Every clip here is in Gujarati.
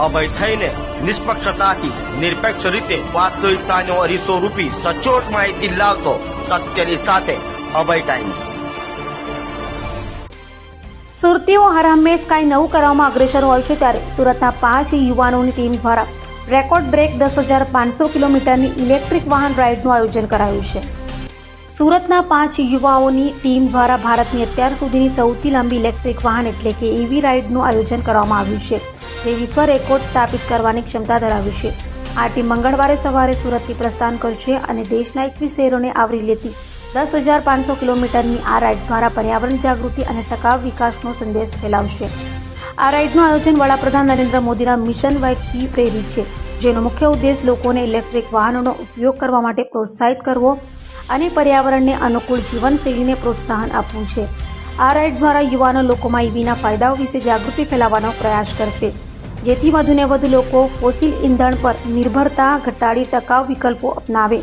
અભય થઈને નિષ્પક્ષતાથી નિરપેક્ષ રીતે વાસ્તવિકતાનો અરીસો રૂપી સચોટ માહિતી લાવતો સત્યની સાથે અભય ટાઈમ્સ. સુરતીઓ હર હંમેશ કાંઈ નવું કરવામાં અગ્રેસર હોય છે, ત્યારે સુરતના 5 યુવાનોની ટીમ દ્વારા રેકોર્ડ બ્રેક 10,500 કિલોમીટરની ઇલેક્ટ્રિક વાહન રાઇડનું આયોજન કરાયું છે. સુરતના 5 યુવાઓની ટીમ દ્વારા ભારતની અત્યાર સુધીની સૌથી લાંબી ઇલેક્ટ્રિક વાહન એટલે કે EV રાઇડનું આયોજન કરવામાં આવ્યું છે, જે વિશ્વ રેકોર્ડ સ્થાપિત કરવાની ક્ષમતા ધરાવે છે. આ ટીમ મંગળવારે સવારે સુરતથી પ્રસ્થાન કરશે અને દેશના 21 શહેરોને આવરી લેતી 10,500 કિલોમીટરની આ રાઇડ દ્વારા પર્યાવરણ જાગૃતિ અને ટકાઉ વિકાસનો સંદેશ ફેલાવશે. આ રાઇડનું આયોજન વડાપ્રધાન નરેન્દ્ર મોદીના મિશન વાઇબથી પ્રેરિત છે, જેનો મુખ્ય ઉદ્દેશ લોકોને ઇલેક્ટ્રિક વાહનોનો ઉપયોગ કરવા માટે પ્રોત્સાહિત કરવો અને પર્યાવરણને અનુકૂળ જીવનશૈલીને પ્રોત્સાહન આપવું છે. આ રાઇડ દ્વારા યુવાનો લોકોમાં EVના ફાયદાઓ વિશે જાગૃતિ ફેલાવવાનો પ્રયાસ કરશે, જેથી વધુને વધુ લોકો ફોસિલ ઇંધણ પર નિર્ભરતા ઘટાડી ટકાઉ વિકલ્પો અપનાવે.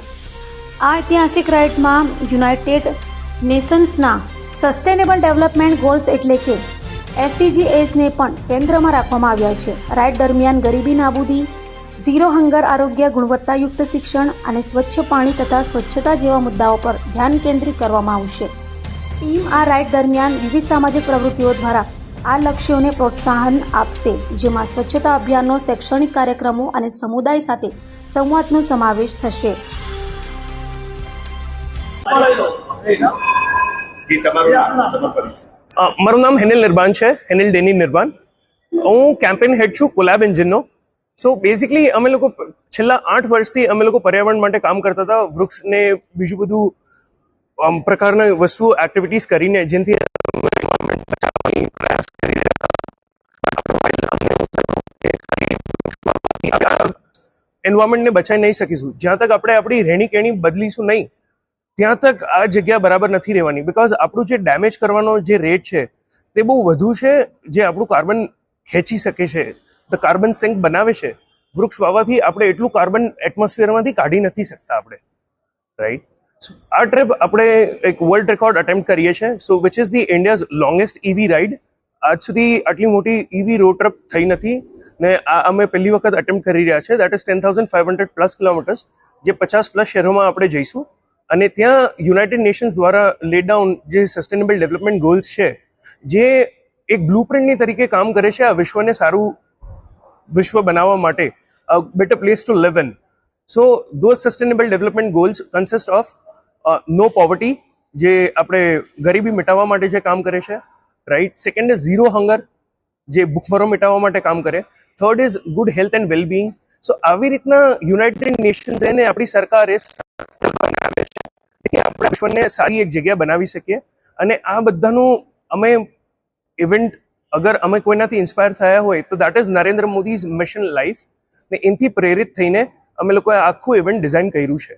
આ ઐતિહાસિક રાઇડમાં યુનાઇટેડ નેશન્સના સસ્ટેનેબલ ડેવલપમેન્ટ ગોલ્સ એટલે કે SDGsને પણ કેન્દ્રમાં રાખવામાં આવ્યા છે. રાઇડ દરમિયાન ગરીબી નાબૂદી, ઝીરો હંગર, આરોગ્ય, ગુણવત્તાયુક્ત શિક્ષણ અને સ્વચ્છ પાણી તથા સ્વચ્છતા જેવા મુદ્દાઓ પર ધ્યાન કેન્દ્રિત કરવામાં આવશે. ટીમ આ રાઇડ દરમિયાન વિવિધ સામાજિક પ્રવૃત્તિઓ દ્વારા આ લક્ષ્યોને પ્રોત્સાહન આપશે, જેમાં સ્વચ્છતા અભિયાનો, શૈક્ષણિક કાર્યક્રમો અને સમુદાય સાથે સંવાદનો સમાવેશ થશે. મારું નામ હેનિલ નિર્બાન છે, હેનિલ ડેની નિર્બાન. હું કેમ્પેન હેડ છું કોલેબ એન્જિનનો. સો બેઝિકલી અમે લોકો છેલ્લા 8 વર્ષથી અમે લોકો પર્યાવરણ માટે કામ કરતા હતા, વૃક્ષને બીજું બધું પ્રકારના વસ્તુઓ એક્ટિવિટીઝ કરીને, જેનાથી પ્રયાસ કરી રહ્યા હતા. એન્વાયરમેન્ટને બચાવી નહીં શકીશું જ્યાં તક આપણે આપણી રહેણી કહેણી બદલીશું નહીં, ત્યાં તક આ જગ્યા બરાબર નથી રહેવાની. બિકોઝ આપણું જે ડેમેજ કરવાનો જે રેટ છે તે બહુ વધુ છે, જે આપણું કાર્બન ખેંચી શકે છે, ધ કાર્બન સિંક બનાવે છે. વૃક્ષ વાવવાથી આપણે એટલું કાર્બન એટમોસ્ફિયરમાંથી કાઢી નથી શકતા આપણે, રાઈટ. સો આ ટ્રીપ આપણે એક વર્લ્ડ રેકોર્ડ અટેમ્પ્ટ કરીએ છીએ, so which is the India's longest EV ride. આજ સુધી આટલી મોટી EV રોડ ટ્રીપ થઈ નથી ને આ અમે પહેલી વખત અટેમ્પ્ટ કરી રહ્યા છે. દેટ ઇઝ 10,500+ કિલોમીટર્સ, જે 50+ શહેરોમાં આપણે જઈશું. અને ત્યાં યુનાઇટેડ નેશન્સ દ્વારા લેડ ડાઉન જે સસ્ટેનેબલ ડેવલપમેન્ટ ગોલ્સ છે, જે એક બ્લુપ્રિન્ટની તરીકે કામ કરે છે આ વિશ્વને સારું વિશ્વ બનાવવા માટે, better place to live in. So those sustainable development goals consist of no poverty, જે આપણે ગરીબી મિટાવવા માટે જે કામ કરે છે, right. Second is zero hunger, જે ભૂખમરો મિટાવવા માટે કામ કરે. Third is good health and wellbeing. So આવી રીતના યુનાઇટેડ નેશન્સ એને આપણી સરકારે બનાવે છે કે આપણે વિશ્વને સારી એક જગ્યા બનાવી શકીએ. અને આ બધાનું અમે ઇવેન્ટ અગર અમે કોઈનાથી ઇન્સ્પાયર થયા હોય તો that is Narendra Modi's mission life, ને એનાથી પ્રેરિત થઈને અમે લોકોએ આખું ઇવેન્ટ ડિઝાઇન કર્યું છે.